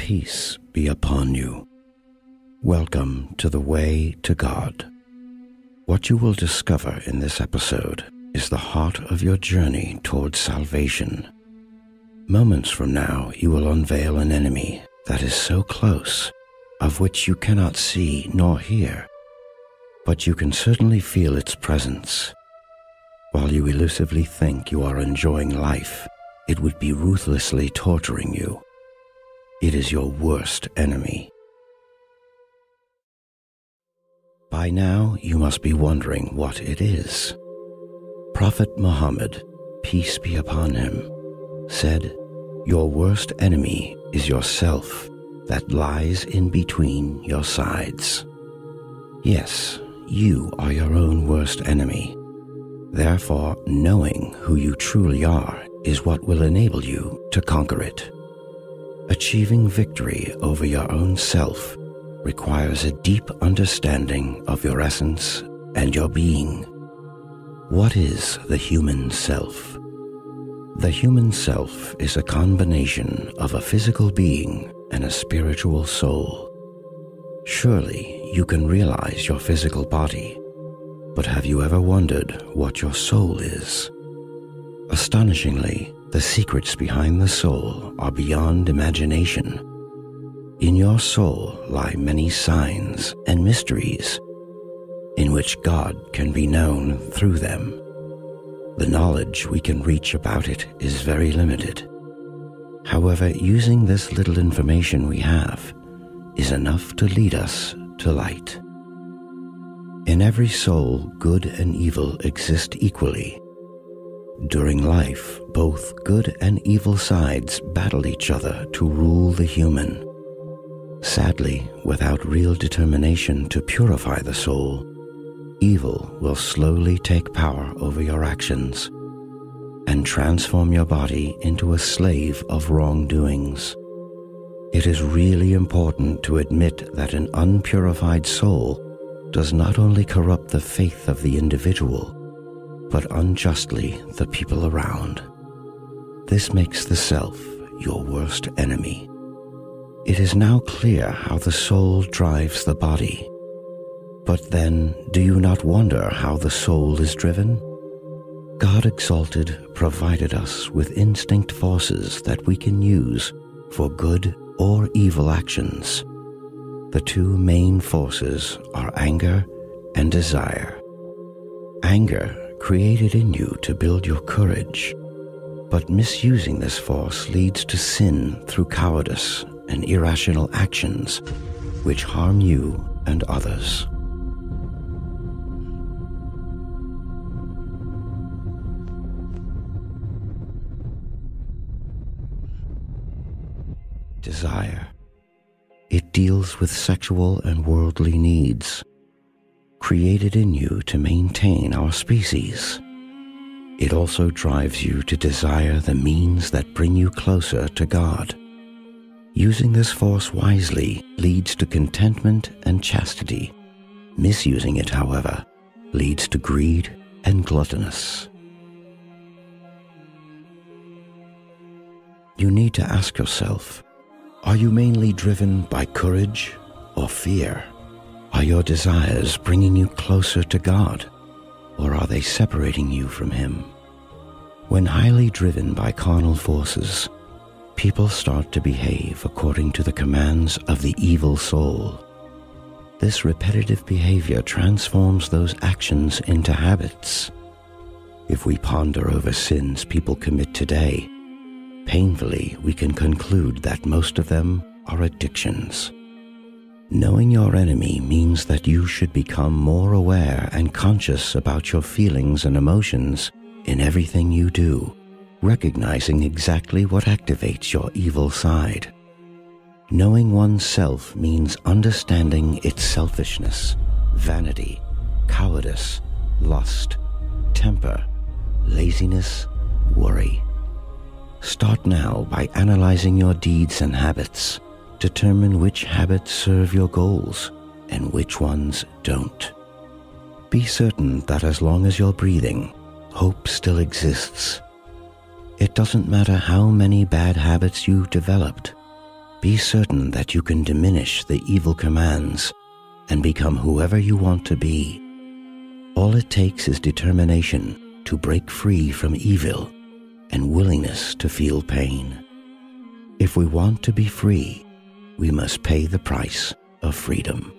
Peace be upon you. Welcome to the way to God. What you will discover in this episode is the heart of your journey towards salvation. Moments from now, you will unveil an enemy that is so close, of which you cannot see nor hear, but you can certainly feel its presence. While you elusively think you are enjoying life, it would be ruthlessly torturing you. It is your worst enemy. By now, you must be wondering what it is. Prophet Muhammad, peace be upon him, said, "Your worst enemy is yourself that lies in between your sides." Yes, you are your own worst enemy. Therefore, knowing who you truly are is what will enable you to conquer it. Achieving victory over your own self requires a deep understanding of your essence and your being. What is the human self? The human self is a combination of a physical being and a spiritual soul. Surely you can realize your physical body, but have you ever wondered what your soul is? Astonishingly, the secrets behind the soul are beyond imagination. In your soul lie many signs and mysteries in which God can be known through them. The knowledge we can reach about it is very limited. However, using this little information we have is enough to lead us to light. In every soul, good and evil exist equally. During life, both good and evil sides battle each other to rule the human. Sadly, without real determination to purify the soul, evil will slowly take power over your actions and transform your body into a slave of wrongdoings. It is really important to admit that an unpurified soul does not only corrupt the faith of the individual, but unjustly the people around. This makes the self your worst enemy. It is now clear how the soul drives the body. But then, do you not wonder how the soul is driven? God Exalted provided us with instinct forces that we can use for good or evil actions. The two main forces are anger and desire. Anger created in you to build your courage, but misusing this force leads to sin through cowardice and irrational actions which harm you and others. Desire. It deals with sexual and worldly needs, created in you to maintain our species. It also drives you to desire the means that bring you closer to God. Using this force wisely leads to contentment and chastity. Misusing it, however, leads to greed and gluttonous. You need to ask yourself, are you mainly driven by courage or fear? Are your desires bringing you closer to God, or are they separating you from Him? When highly driven by carnal forces, people start to behave according to the commands of the evil soul. This repetitive behavior transforms those actions into habits. If we ponder over sins people commit today, painfully we can conclude that most of them are addictions. Knowing your enemy means that you should become more aware and conscious about your feelings and emotions in everything you do, recognizing exactly what activates your evil side. Knowing oneself means understanding its selfishness, vanity, cowardice, lust, temper, laziness, worry. Start now by analyzing your deeds and habits. Determine which habits serve your goals and which ones don't. Be certain that as long as you're breathing, hope still exists. It doesn't matter how many bad habits you've developed. Be certain that you can diminish the evil commands and become whoever you want to be. All it takes is determination to break free from evil and willingness to feel pain. If we want to be free, we must pay the price of freedom.